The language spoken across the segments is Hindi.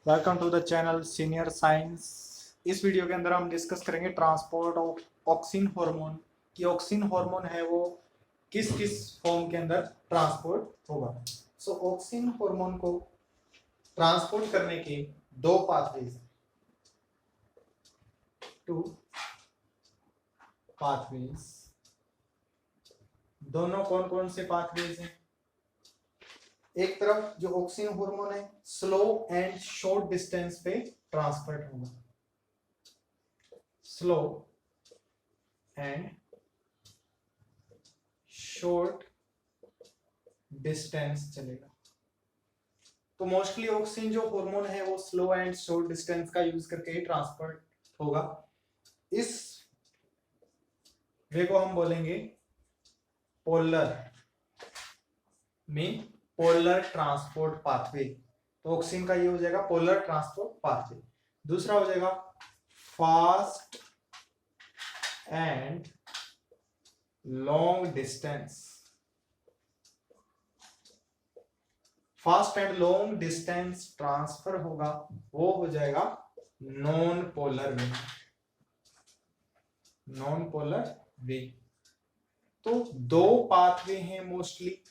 Welcome to the channel senior science. इस वीडियो के अंदर हम डिस्कस करेंगे ट्रांसपोर्ट ऑफ ऑक्सिन हार्मोन कि ऑक्सिन हार्मोन है वो किस किस फॉर्म के अंदर ट्रांसपोर्ट होगा। सो ऑक्सिन हार्मोन को ट्रांसपोर्ट करने के दो पाथवेज, टू पाथवेज। दोनों कौन कौन से पाथवेज हैं? एक तरफ जो ऑक्सिन हार्मोन है स्लो एंड शॉर्ट डिस्टेंस पे ट्रांसफर होगा, स्लो एंड शॉर्ट डिस्टेंस चलेगा। तो मोस्टली ऑक्सिन जो हार्मोन है वो स्लो एंड शॉर्ट डिस्टेंस का यूज करके ही ट्रांसफर होगा। इस वे को हम बोलेंगे polar mean polar transport pathway. तो ऑक्सिन का ये हो जाएगा पोलर ट्रांसपोर्ट पाथवे। दूसरा हो जाएगा fast and long distance. Fast and long distance transfer होगा, वो हो जाएगा नॉन पोलर वे। नॉन पोलर वे। तो दो पाथवे हैं मोस्टली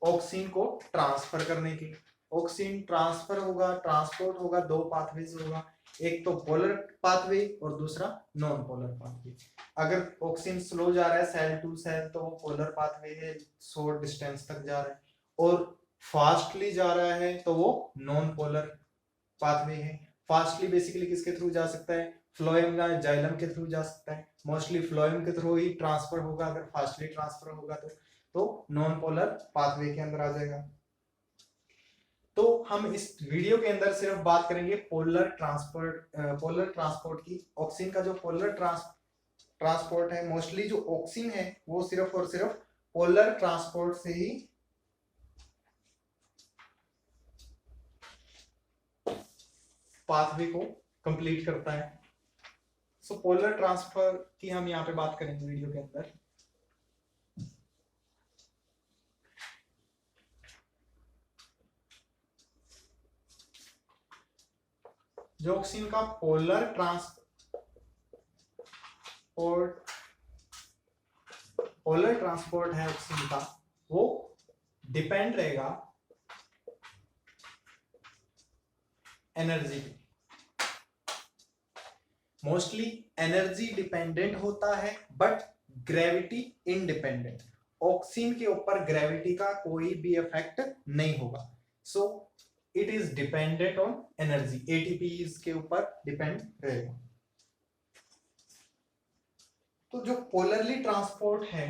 ऑक्सिन को ट्रांसफर करने के। ऑक्सिन ट्रांसफर होगा, ट्रांसपोर्ट होगा, दो पाथवेज होगा, एक तो पोलर पाथवे और दूसरा नॉन पोलर पाथवे। अगर ऑक्सिन स्लो जा रहा है सेल टू सेल तो वो पोलर पाथवे है, शॉर्ट डिस्टेंस तक जा रहा है, और फास्टली जा रहा है तो वो नॉन पोलर पाथवे है। फास्टली बेसिकली किसके थ्रू जा सकता है? फ्लोएम या जाइलम के थ्रू जा सकता है। मोस्टली फ्लोएम के थ्रू ही ट्रांसफर होगा अगर फास्टली ट्रांसफर होगा तो नॉन पोलर पाथवे के अंदर आ जाएगा। तो हम इस वीडियो के अंदर सिर्फ बात करेंगे पोलर ट्रांसपोर्ट की। ऑक्सिन का जो पोलर ट्रांसपोर्ट है, मोस्टली जो ऑक्सिन है वो सिर्फ और सिर्फ पोलर ट्रांसपोर्ट से ही पाथवे को कंप्लीट करता है। सो पोलर ट्रांसफर की हम यहाँ पे बात करेंगे वीडियो के अंदर। जो ऑक्सिन का पोलर ट्रांसपोर्ट है ऑक्सिन का, वो डिपेंड रहेगा एनर्जी पे। मोस्टली एनर्जी डिपेंडेंट होता है बट ग्रेविटी इनडिपेंडेंट। ऑक्सिन के ऊपर ग्रेविटी का कोई भी इफेक्ट नहीं होगा। So it is dependent on energy, ATP के ऊपर डिपेंड रहेगा। तो जो पोलरली ट्रांसपोर्ट है,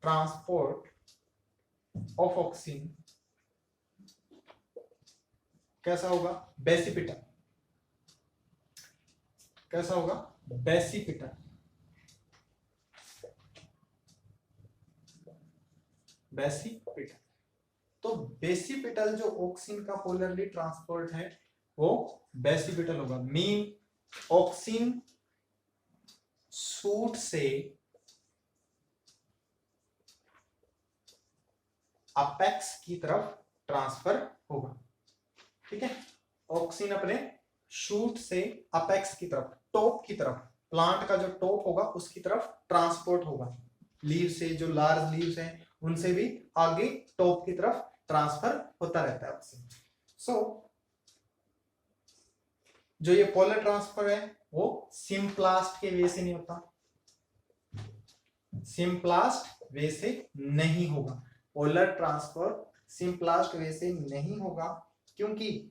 ट्रांसपोर्ट ऑफ ऑक्सिन कैसा होगा? बेसिपिटल। कैसा होगा? बेसिपिटल। बेसिपिटल। तो बेसिपिटल जो ऑक्सिन का पोलरली ट्रांसपोर्ट है वो बेसिपिटल होगा। मीन ऑक्सिन सूट से अपेक्स की तरफ ट्रांसफर होगा। ठीक है, ऑक्सिन अपने शूट से अपेक्स की तरफ, टॉप की तरफ, प्लांट का जो टॉप होगा उसकी तरफ ट्रांसपोर्ट होगा। लीव से, जो लार्ज लीव्स हैं उनसे भी आगे टॉप की तरफ ट्रांसफर होता रहता है ऑक्सिन। सो जो ये पोलर ट्रांसफर है वो सिम्प्लास्ट के वे से नहीं होता, सिम्प्लास्ट वे से नहीं होगा। पोलर ट्रांसफर सिम्प्लास्ट वे से नहीं होगा क्योंकि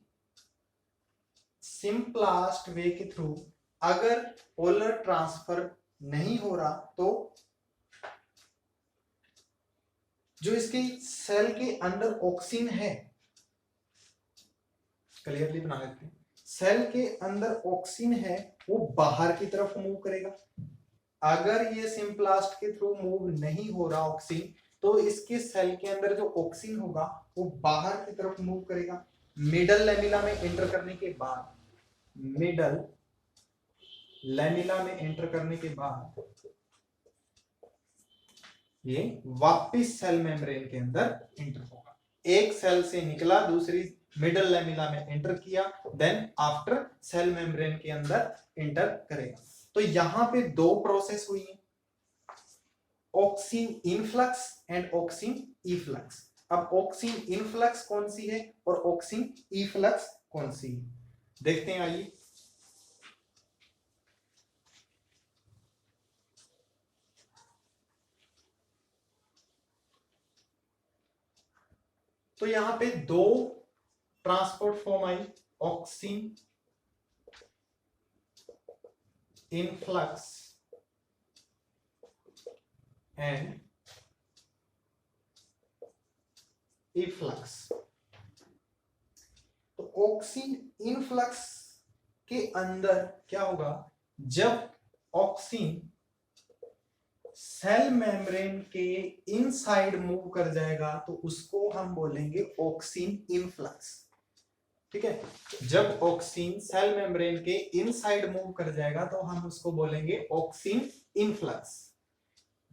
सिम्प्लास्ट वे के थ्रू अगर पोलर ट्रांसफर नहीं हो रहा तो जो इसके सेल के अंदर ऑक्सिन है, क्लियरली बना लेते हैं, सेल के अंदर ऑक्सिन है वो बाहर की तरफ मूव करेगा। अगर ये सिम्प्लास्ट के थ्रू मूव नहीं हो रहा ऑक्सिन तो इसके सेल के अंदर जो ऑक्सिन होगा वो बाहर की तरफ मूव करेगा। मिडल लैमिला में एंटर करने के बाद, मिडल लैमिला में एंटर करने के बाद ये वापस सेल मेम्ब्रेन के अंदर इंटर होगा। एक सेल से निकला, दूसरी मिडल लेमिना में एंटर किया, देन आफ्टर सेल मेम्ब्रेन के अंदर इंटर करेगा। तो यहां पे दो प्रोसेस हुई है, auxin influx and auxin efflux. अब ऑक्सिन इनफ्लक्स कौन सी है और ऑक्सिन इफ्लक्स कौन सी है, देखते हैं, आइए। तो यहां पे दो transport form I, auxin influx and efflux. तो ऑक्सिन इनफ्लक्स के अंदर क्या होगा, जब ऑक्सिन सेल मेम्ब्रेन के इनसाइड मूव कर जाएगा तो उसको हम बोलेंगे ऑक्सिन इनफ्लक्स। ठीक है, जब ऑक्सिन सेल मेम्ब्रेन के इनसाइड मूव कर जाएगा तो हम उसको बोलेंगे auxin influx.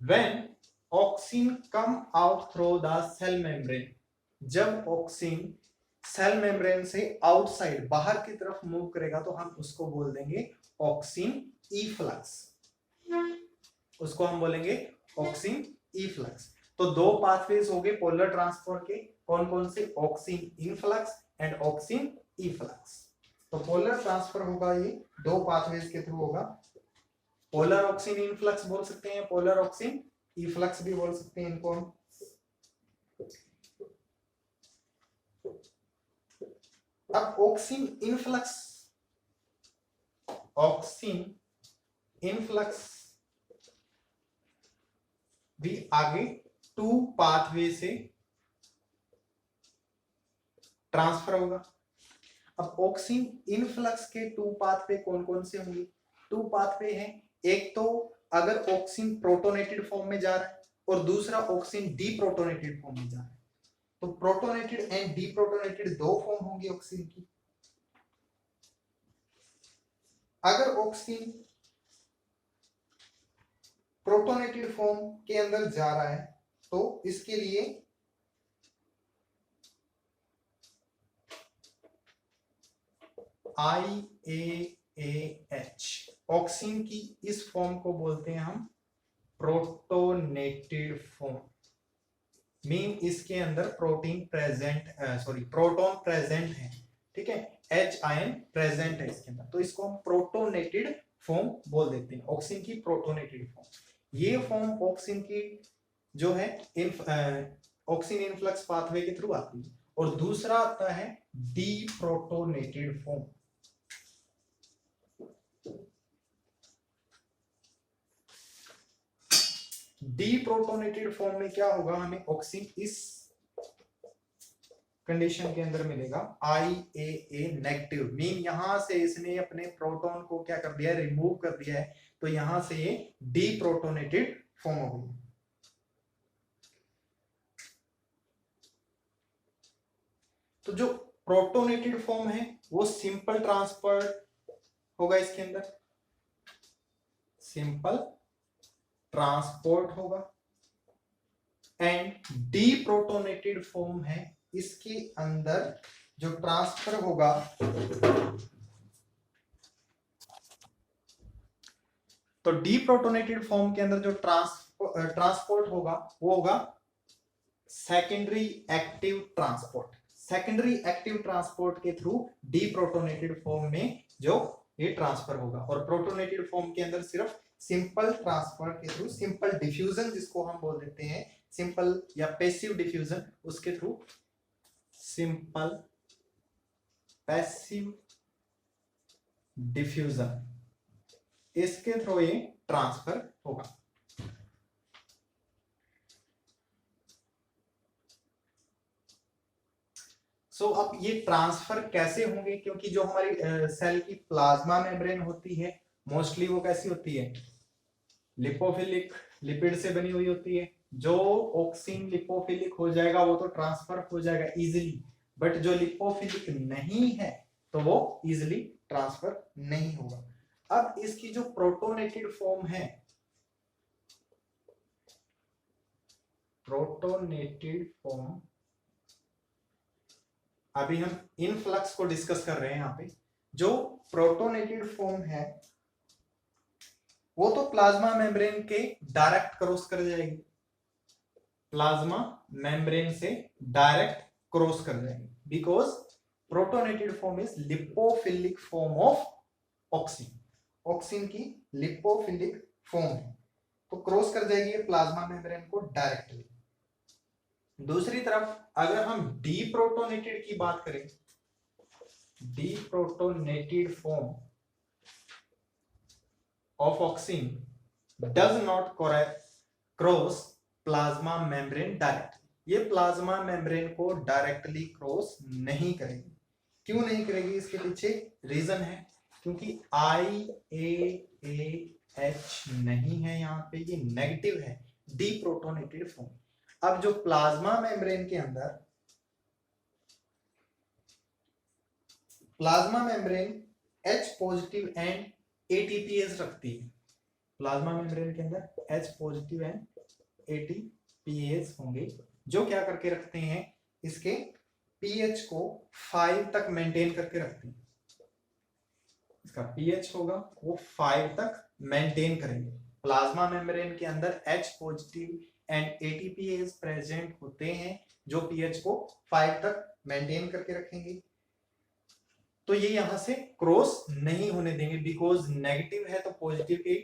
When auxin come out through the cell membrane, जब ऑक्सिन सेल मेम्ब्रेन से आउटसाइड बाहर की तरफ मूव करेगा तो हम उसको बोल देंगे ऑक्सिन इफ्लक्स, उसको हम बोलेंगे ऑक्सिन इफ्लक्स। तो दो पाथवेज हो गए पोलर ट्रांसपोर्ट के, कौन कौन से, auxin influx and auxin efflux. तो पोलर ट्रांसफर होगा, ये दो पाथवेज के थ्रू होगा। पोलर ऑक्सिन इनफ्लक्स बोल सकते हैं, पोलर ऑक्सिन इफ्लक्स भी बोल सकते हैं इनको हम। अब ऑक्सिन इनफ्लक्स, ऑक्सिन इनफ्लक्स भी आगे टू पाथवे से ट्रांसफर होगा। अब ऑक्सिन इनफ्लक्स के टू पाथवे कौन कौन से होंगे, टू पाथवे हैं, एक तो अगर ऑक्सिन प्रोटोनेटेड फॉर्म में जा रहा है और दूसरा ऑक्सिन डीप्रोटोनेटेड फॉर्म में जा रहा है। तो प्रोटोनेटेड एंड डीप्रोटोनेटेड दो फॉर्म होंगी ऑक्सिन की। अगर ऑक्सिन प्रोटोनेटेड फॉर्म के अंदर जा रहा है तो इसके लिए IAAH, ऑक्सिन की इस फॉर्म को बोलते हैं हम प्रोटोनेटेड फॉर्म। मीन इसके अंदर protein present, sorry proton present है, ठीक है, H आयन प्रेजेंट है इसके अंदर, तो इसको हम प्रोटोनेटेड फॉर्म बोल देते हैं, ऑक्सिन की प्रोटोनेटेड फॉर्म। ये फॉर्म ऑक्सिन की जो है ऑक्सिन इनफ्लक्स पाथवे के थ्रू आती है, और दूसरा आता है डीप्रोटोनेटेड फॉर्म। डीप्रोटोनेटेड फॉर्म में क्या होगा, हमें ऑक्सीजन इस कंडीशन के अंदर मिलेगा IAA नेगेटिव, मीन यहां से इसने अपने प्रोटॉन को क्या कर दिया है, रिमूव कर दिया है, तो यहां से ये डीप्रोटोनेटेड फॉर्म हो गई। तो जो प्रोटोनेटेड फॉर्म है वो सिंपल ट्रांसपोर्ट होगा, इसके अंदर सिंपल ट्रांसपोर्ट होगा, एंड डीप्रोटोनेटेड फॉर्म है, इसके अंदर जो ट्रांसफर होगा तो डीप्रोटोनेटेड फॉर्म के अंदर जो ट्रांसपोर्ट होगा वो होगा secondary active transport. Secondary active transport के थ्रू डीप्रोटोनेटेड फॉर्म में जो ये ट्रांसफर होगा, और प्रोटोनेटेड फॉर्म के अंदर सिर्फ सिंपल ट्रांसफर के थ्रू, सिंपल डिफ्यूजन जिसको हम बोल देते हैं, सिंपल या पैसिव डिफ्यूजन, उसके थ्रू सिंपल पैसिव डिफ्यूजन, इसके थ्रू ये ट्रांसफर होगा। अब ये ट्रांसफर कैसे होंगे, क्योंकि जो हमारी सेल की प्लाज्मा मेम्ब्रेन होती है मोस्टली वो कैसी होती है, लिपोफिलिक लिपिड से बनी हुई होती है। जो ऑक्सिन लिपोफिलिक हो जाएगा वो तो ट्रांसफर हो जाएगा इजीली, बट जो लिपोफिलिक नहीं है तो वो इजीली ट्रांसफर नहीं होगा। अब इसकी जो प्रोटोनेटेड फॉर्म है, प्रोटोनेटेड फॉर्म, अभी हम इनफ्लक्स को डिस्कस कर रहे हैं यहाँ पे। जो प्रोटोनेटेड फॉर्म है वो तो प्लाज्मा मेम्ब्रेन के डायरेक्ट क्रॉस कर जाएगी, प्लाज्मा मेम्ब्रेन से डायरेक्ट क्रॉस कर जाएगी, because protonated form is lipophilic form of auxin. Auxin की लिपोफिलिक फॉर्म है, तो क्रॉस कर जाएगी ये प्लाज्मा मेम्ब्रेन को डायरेक्टली। दूसरी तरफ अगर हम डीप्रोटोनेटेड की बात करें, deprotonated form of oxine does not cross plasma membrane directly, ये प्लाज्मा मेम्ब्रेन को डायरेक्टली क्रॉस नहीं करेगी। क्यों नहीं करेगी, इसके पीछे रीजन है, क्योंकि IAAH नहीं है यहाँ पे, ये नेगेटिव है, डीप्रोटोनेटेड फॉर्म। अब जो प्लाज्मा मेम्ब्रेन के अंदर, plasma membrane H positive and ATPase रखती है, प्लाज्मा मेम्ब्रेन के अंदर H पॉजिटिव एंड ATPase होंगे, जो क्या करके रखते हैं, इसके pH को 5 तक मेंटेन करके रखते हैं। इसका pH होगा वो 5 तक मेंटेन करेंगे। प्लाज्मा मेम्ब्रेन के अंदर H positive and ATPase present होते हैं, जो pH को 5 तक मेंटेन करके रखेंगे। तो ये यहां से क्रॉस नहीं होने देंगे, बिकॉज नेगेटिव है तो पॉजिटिव के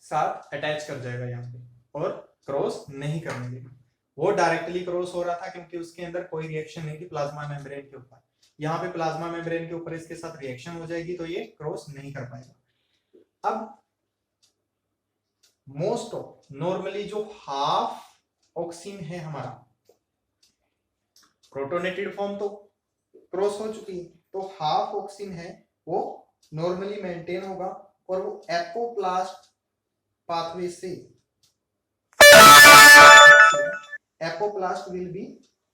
साथ अटैच कर जाएगा यहाँ पे और क्रॉस नहीं करने देगा। वो डायरेक्टली क्रॉस हो रहा था क्योंकि उसके अंदर कोई रिएक्शन नहीं थी प्लाज्मा मेम्ब्रेन के ऊपर, यहाँ पे प्लाज्मा मेम्ब्रेन के ऊपर इसके साथ रिएक्शन हो जाएगी तो ये क्रॉस नहीं कर पाएगा। अब मोस्ट ऑफ नॉर्मली जो हाफ ऑक्सीन है हमारा, प्रोटोनेटेड फॉर्म तो क्रॉस हो चुकी है, तो हाफ ऑक्सीन है वो नॉर्मली मेंटेन होगा और वो एपोप्लास्ट पाथवे से, apoplast will be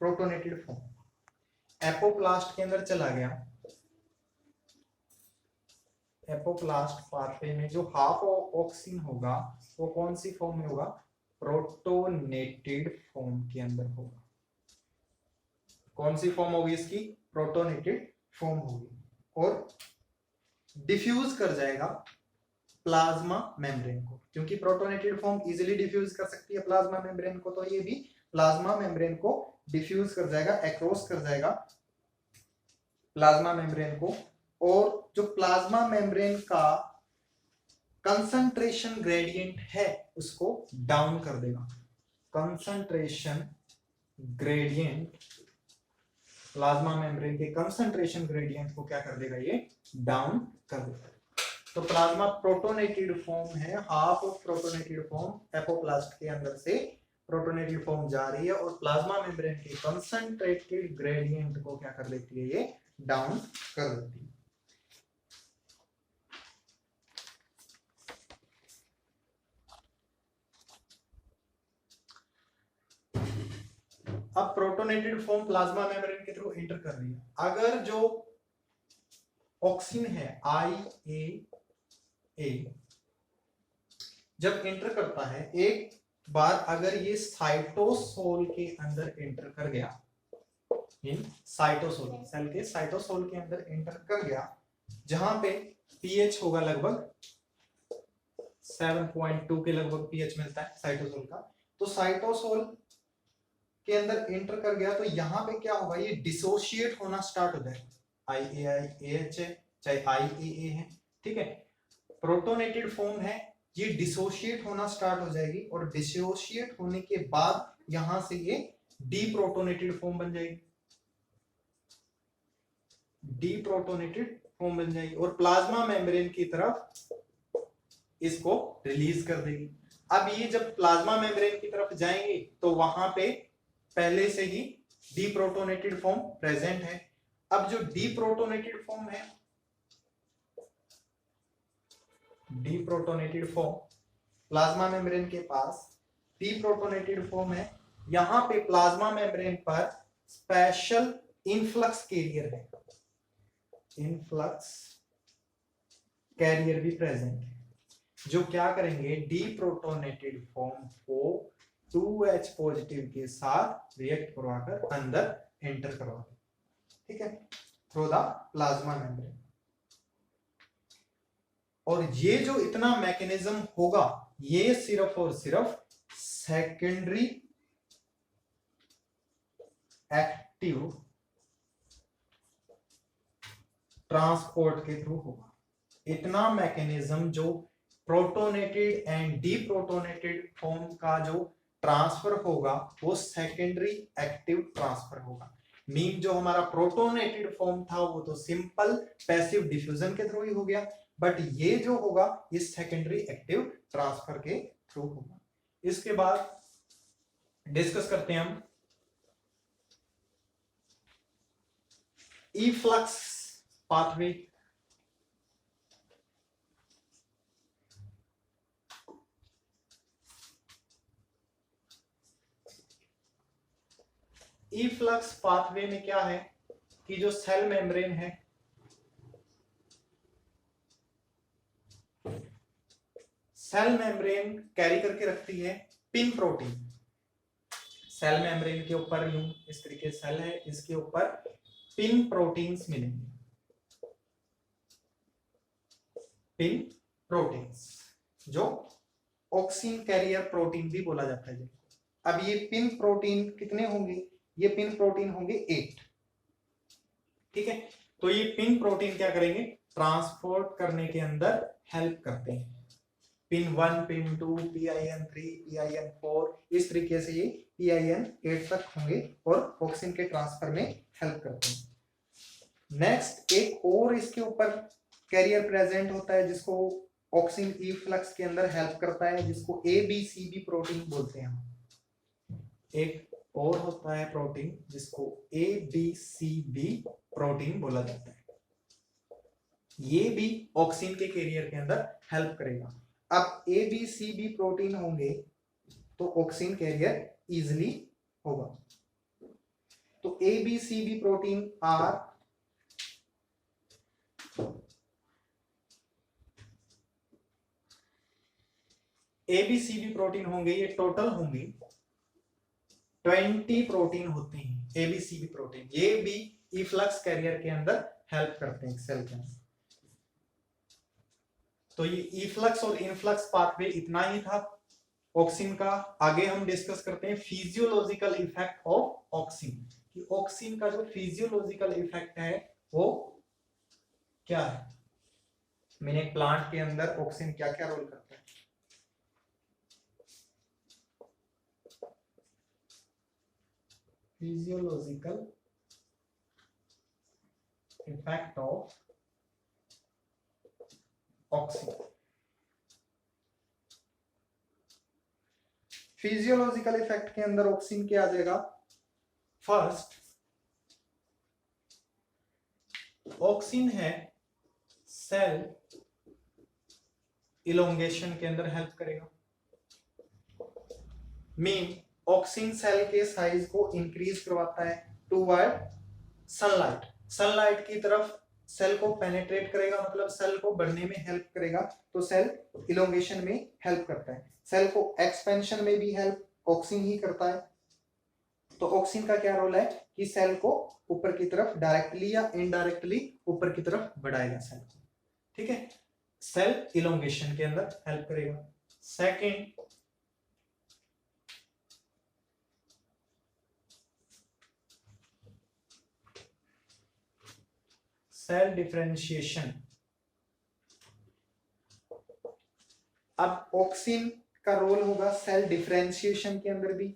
protonated form. Apoplast के अंदर चला गया, एपोप्लास्ट पाथवे में जो हाफ ऑक्सीन होगा वो कौन सी फॉर्म में होगा, प्रोटोनेटेड फॉर्म के अंदर होगा। कौन सी फॉर्म होगी इसकी, प्रोटोनेटेड फॉर्म होगी, और डिफ्यूज कर जाएगा प्लाज्मा मेम्ब्रेन को, क्योंकि प्रोटोनेटेड फॉर्म इजीली डिफ्यूज कर सकती है प्लाज्मा मेम्ब्रेन को, तो ये भी प्लाज्मा मेम्ब्रेन को डिफ्यूज कर जाएगा, अक्रॉस कर जाएगा प्लाज्मा मेम्ब्रेन को, और जो प्लाज्मा मेम्ब्रेन का कंसंट्रेशन ग्रेडियंट है उसको डाउन कर देगा। कंसंट्रेशन ग्रेडियंट, प्लाज्मा मेम्ब्रेन के कंसंट्रेशन ग्रेडियंट को क्या कर देगा, ये डाउन कर देगा। तो प्लाज्मा प्रोटोनेटेड फॉर्म है, half of protonated form apoplast के अंदर से प्रोटोनेटेड फॉर्म जा रही है और प्लाज्मा मेम्ब्रेन के कंसंट्रेटेड ग्रेडियंट को क्या कर देती है, ये डाउन कर देती है। अब प्रोटोनेटेड फॉर्म प्लाज्मा मेम्ब्रेन के थ्रू एंटर कर रही है। अगर जो ऑक्सीन है IAA जब एंटर करता है, एक बार अगर ये साइटोसोल के अंदर एंटर कर गया, इन साइटोसोल सेल के साइटोसोल के अंदर एंटर कर गया, जहां पे pH होगा लगभग 7.2 के लगभग pH मिलता है साइटोसोल का, तो साइटोसोल के अंदर एंटर कर गया तो यहाँ पे क्या होगा, ये डिसोशिएट होना स्टार्ट हो जाएगा। IAAH है चाहे IAA है, ठीक है, प्रोटोनेटेड फॉर्म है, ये डिसोशिएट होना स्टार्ट हो जाएगी और डिसोशिएट होने के बाद यहां से ये डीप्रोटोनेटेड फॉर्म बन जाएगी, डीप्रोटोनेटेड फॉर्म बन जाएगी और प्लाज्मा मेम्ब्रेन की तरफ इसको रिलीज कर देगी। अब ये जब प्लाज्मा मेम्ब्रेन की तरफ जाएंगे तो वहां पे पहले से ही डीप्रोटोनेटेड फॉर्म प्रेजेंट है। अब जो डीप्रोटोनेटेड फॉर्म है, डीप्रोटोनेटेड फॉर्म प्लाज्मा मेम्ब्रेन के पास डीप्रोटोनेटेड फॉर्म है, यहां पे प्लाज्मा मेम्ब्रेन पर स्पेशल इनफ्लक्स कैरियर है, इनफ्लक्स कैरियर भी प्रेजेंट है, जो क्या करेंगे, डीप्रोटोनेटेड फॉर्म को 2H पॉजिटिव के साथ रिएक्ट करवाकर अंदर एंटर करवाकर, ठीक है, थ्रू द प्लाज्मा मेम्ब्रेन। और ये जो इतना मैकेनिज्म होगा ये सिर्फ और सिर्फ सेकेंडरी एक्टिव ट्रांसपोर्ट के थ्रू होगा। इतना मैकेनिज्म जो प्रोटोनेटेड एंड डीप्रोटोनेटेड फॉर्म का जो ट्रांसफर होगा वो सेकेंडरी एक्टिव ट्रांसफर होगा। मीन जो हमारा प्रोटोनेटेड फॉर्म था वो तो सिंपल पैसिव डिफ्यूजन के थ्रू ही हो गया, बट ये जो होगा ये सेकेंडरी एक्टिव ट्रांसफर के थ्रू होगा। इसके बाद डिस्कस करते हैं हम इफ्लक्स पाथवे। इफ्लक्स पाथवे में क्या है कि जो सेल मेम्ब्रेन है सेल मेम्ब्रेन कैरी करके रखती है पिन प्रोटीन। सेल मेम्ब्रेन के ऊपर यूं इस तरीके सेल है, इसके ऊपर पिन प्रोटीन्स मिलेंगे, पिन प्रोटीन्स जो ऑक्सीन कैरियर प्रोटीन भी बोला जाता है। अब ये पिन प्रोटीन कितने होंगे, ये पिन प्रोटीन होंगे 8, ठीक है। तो ये पिन प्रोटीन क्या करेंगे, ट्रांसपोर्ट करने के अंदर हेल्प करते हैं। पिन 1, पिन 2, PIN3, PIN4, इस तरीके से ये PIN8 तक होंगे और ऑक्सीन के ट्रांसफर में हेल्प करते हैं। नेक्स्ट एक और इसके ऊपर कैरियर प्रेजेंट होता है जिसको ऑक्सीन इफ्लक्स के अंदर हेल्प करता है, जिसको ABCB प्रोटीन बोलते हैं हम। एक और होता है प्रोटीन जिसको ABCB प्रोटीन बोला जाता है, ये भी ऑक्सीन के कैरियर के अंदर हेल्प करेगा। अब ABCB प्रोटीन होंगे तो ऑक्सीन कैरियर इजिली होगा। तो ABCB protein or ABCB protein होंगे, ये टोटल होंगे 20 प्रोटीन होते हैं ABCB प्रोटीन। ये भी इफ्लक्स कैरियर के अंदर हेल्प करते हैं सेल के अंदर। तो ये इफ्लक्स और इनफ्लक्स पाथवे इतना ही था ऑक्सीन का। आगे हम डिस्कस करते हैं फिजियोलॉजिकल इफेक्ट ऑफ ऑक्सीन, कि ऑक्सीन का जो फिजियोलॉजिकल इफेक्ट है वो क्या है। मैंने प्लांट के अंदर ऑक्सीन क्या क्या रोल करता है। Physiological effect of oxygen. Physiological effect के अंदर ऑक्सीन क्या आ जाएगा। फर्स्ट, ऑक्सीन है सेल इलोंगेशन के अंदर हेल्प करेगा। मीन ऑक्सीन सेल के साइज को इंक्रीज करवाता है टूवर्ड सनलाइट। सनलाइट की तरफ सेल को पेनेट्रेट करेगा, मतलब सेल को बढ़ने में हेल्प करेगा, तो सेल इलोंगेशन में हेल्प करता है। सेल को एक्सपेंशन में भी हेल्प ऑक्सीन ही करता है। तो ऑक्सीन का क्या रोल है कि सेल को ऊपर की तरफ डायरेक्टली या इनडायरेक्टली ऊपर की तरफ बढ़ाएगा सेल को, ठीक है। सेल इलोंगेशन के अंदर हेल्प करेगा। Second, cell differentiation. अब ऑक्सीन का रोल होगा सेल डिफरेंशिएशन के अंदर भी।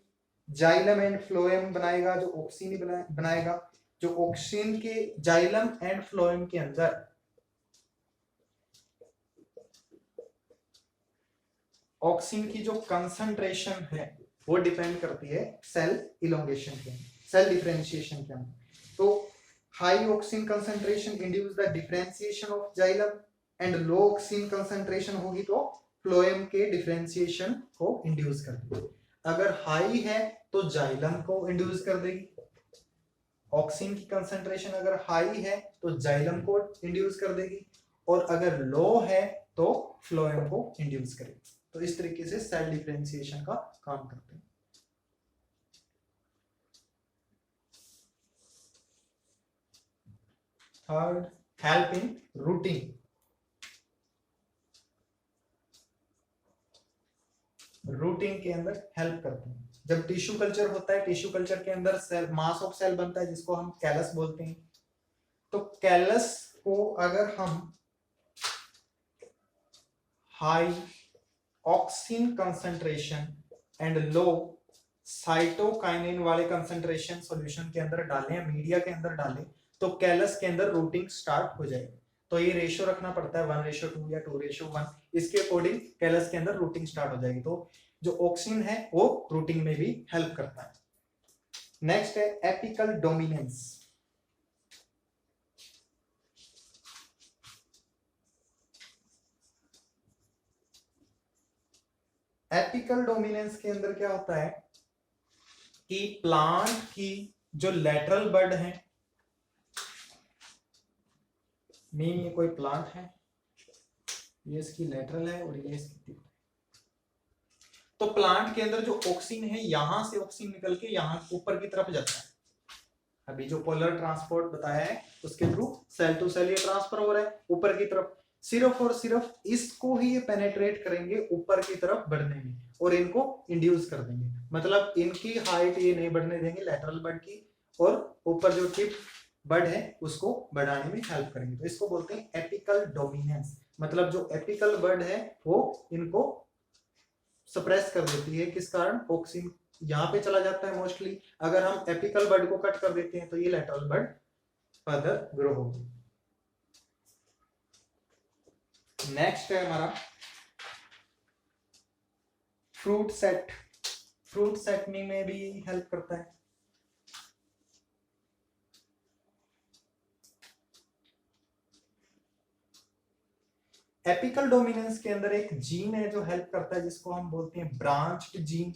जाइलम एंड फ्लोएम बनाएगा जो ऑक्सीन ही बनाएगा। जो ऑक्सीन के जाइलम एंड फ्लोएम के अंदर ऑक्सीन की जो कंसंट्रेशन है वो डिपेंड करती है सेल इलोंगेशन के अंदर, सेल डिफरेंशिएशन के अंदर। तो high oxygen concentration induce the differentiation of xylem and low oxygen concentration होगी तो फ्लोएम के डिफरेंशिएशन को इंड्यूस कर देगी। अगर हाई है तो जाइलम को इंड्यूस कर देगी। ऑक्सीन की कंसंट्रेशन अगर हाई है तो जाइलम को इंड्यूस कर देगी, और अगर लो है तो फ्लोएम को इंड्यूस करेगी। तो इस तरीके से सेल डिफरेंशिएशन का काम करते हैं। Third, help in routing. Routing के अंदर हेल्प करते हैं। जब टिश्यू कल्चर होता है, टिश्यू कल्चर के अंदर सेल, मास ऑफ सेल बनता है जिसको हम कैलस बोलते हैं। तो कैलस को अगर हम high oxygen concentration and low cytokinin वाले कंसंट्रेशन सॉल्यूशन के अंदर डालें या मीडिया के अंदर डालें, तो कैलस के अंदर रूटिंग स्टार्ट हो जाएगी। तो ये रेशियो रखना पड़ता है 1:2 या 2:1, इसके अकॉर्डिंग कैलस के अंदर रूटिंग स्टार्ट हो जाएगी। तो जो ऑक्सीन है वो रूटिंग में भी हेल्प करता है। नेक्स्ट है एपिकल डोमिनेंस। एपिकल डोमिनेंस के अंदर क्या होता है कि प्लांट की जो लेटरल बड है, मीन ये कोई प्लांट है, ये इसकी लेटरल है और ये इसकी टिप है। तो प्लांट के अंदर जो ऑक्सीन है, यहां से ऑक्सीन निकल के यहां ऊपर की तरफ जाता है। अभी जो पोलर ट्रांसपोर्ट बताया है उसके थ्रू सेल टू सेल ये ट्रांसफर हो रहा है ऊपर की तरफ। सिर्फ और सिर्फ इसको ही ये पेनेट्रेट करेंगे ऊपर की तरफ बढ़ने में और इनको इंड्यूस कर देंगे। मतलब इनकी हाइट ये नहीं बढ़ने देंगे लेटरल बड की, और ऊपर जो टिप बड है उसको बढ़ाने में हेल्प करेंगे। तो इसको बोलते हैं एपिकल डोमिनेंस। मतलब जो एपिकल बड है वो इनको सप्रेस कर देती है। किस कारण? ऑक्सीन यहाँ पे चला जाता है मोस्टली। अगर हम एपिकल बड को कट कर देते हैं तो ये लेटरल बड फर्दर ग्रो होगी। नेक्स्ट है हमारा फ्रूट सेट। फ्रूट सेटनिंग में भी हेल्प करता है। एपिकल डोमिनेंस के अंदर एक जीन है जो हेल्प करता है जिसको हम बोलते हैं ब्रांच्ड जीन।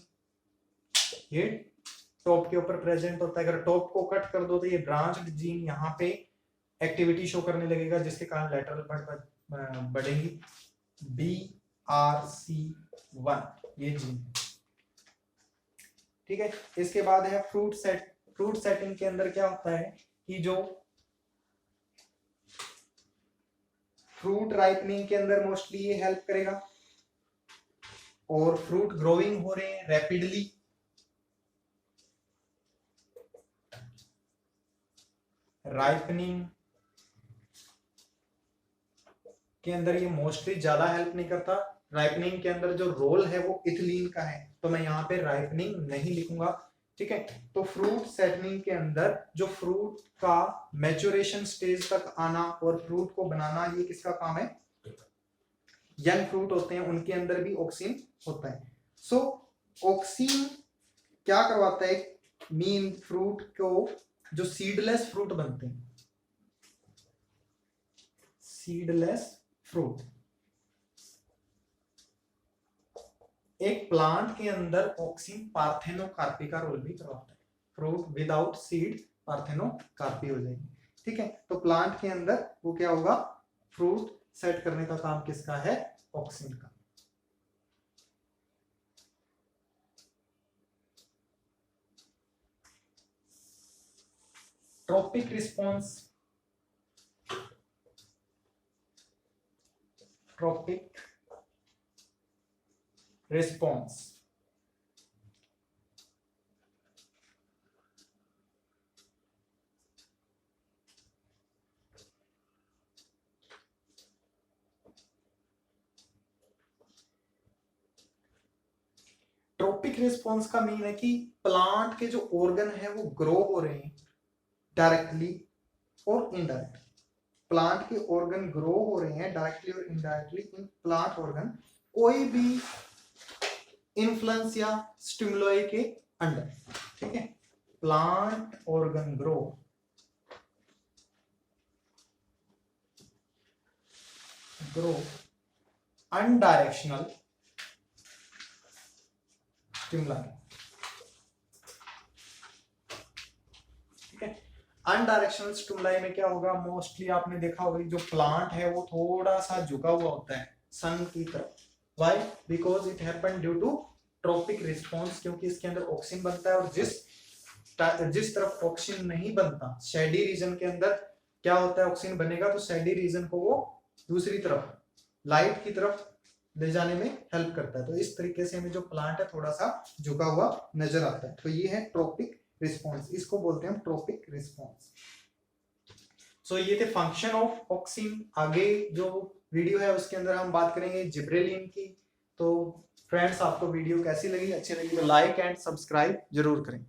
ये टॉप के ऊपर प्रेजेंट होता है। अगर टॉप को कट कर दो तो ये ब्रांच्ड जीन यहाँ पे एक्टिविटी शो करने लगेगा जिसके कारण लेटरल बड बढ़ेगी। BRC1 ये जीन है, ठीक है। इसके बाद है फ्रूट सेट। फ्रूट सेटिंग के अंदर क्या होता है कि जो फ्रूट राइपनिंग के अंदर मोस्टली ये हेल्प करेगा, और फ्रूट ग्रोइंग हो रहे हैं रैपिडली, राइपनिंग के अंदर ये मोस्टली ज्यादा हेल्प नहीं करता। राइपनिंग के अंदर जो रोल है वो इथिलीन का है, तो मैं यहाँ पे राइपनिंग नहीं लिखूंगा, ठीक है। तो फ्रूट सेटनिंग के अंदर जो फ्रूट का मैच्योरेशन स्टेज तक आना और फ्रूट को बनाना, ये किसका काम है? यंग फ्रूट होते हैं उनके अंदर भी ऑक्सीन होता है। सो ऑक्सीन क्या करवाता है? मीन फ्रूट को, जो सीडलेस फ्रूट बनते हैं, सीडलेस फ्रूट, एक प्लांट के अंदर ऑक्सीन पार्थेनोकार्पी का रोल भी करवाता है। फ्रूट विदाउट सीड पार्थेनोकार्पी हो जाएगी, ठीक है। तो प्लांट के अंदर वो क्या होगा? फ्रूट सेट करने का काम किसका है? ऑक्सीन का। Trophic response. Trophic response trophic response का मीन है कि प्लांट के जो ऑर्गन है वो ग्रो हो रहे हैं डायरेक्टली और इनडायरेक्टली। प्लांट के ऑर्गन ग्रो हो रहे हैं डायरेक्टली और इनडायरेक्टली। इन प्लांट ऑर्गन कोई भी इन्फ्लुएंस या स्टिमुलाई के अंडर, ठीक है। प्लांट ऑर्गन ग्रो अनडायरेक्शनल स्टिमुलाई, ठीक है। अनडायरेक्शनल स्टिमुलाई में क्या होगा? मोस्टली आपने देखा होगा जो प्लांट है वो थोड़ा सा झुका हुआ होता है सन की तरफ। Why? Because it happen due to tropic response, क्योंकि इसके अंदर ऑक्सीन बनता है, और जिस तरफ ऑक्सीन नहीं बनता, शेडी रीजन के अंदर क्या होता है, ऑक्सीजन बनेगा तो सैडी रीजन को वो दूसरी तरफ लाइट की तरफ ले जाने में हेल्प करता है। तो इस तरीके से हमें जो प्लांट है थोड़ा सा झुका हुआ नजर आता है। तो ये है ट्रोपिक रिस्पॉन्स, इसको बोलते हैं हम ट्रोपिक रिस्पॉन्स। सो ये थे फंक्शन ऑफ ऑक्सीन। आगे जो वीडियो है उसके अंदर हम बात करेंगे जिब्रेलिन की। तो फ्रेंड्स आपको वीडियो कैसी लगी, अच्छी लगी तो लाइक एंड सब्सक्राइब जरूर करें।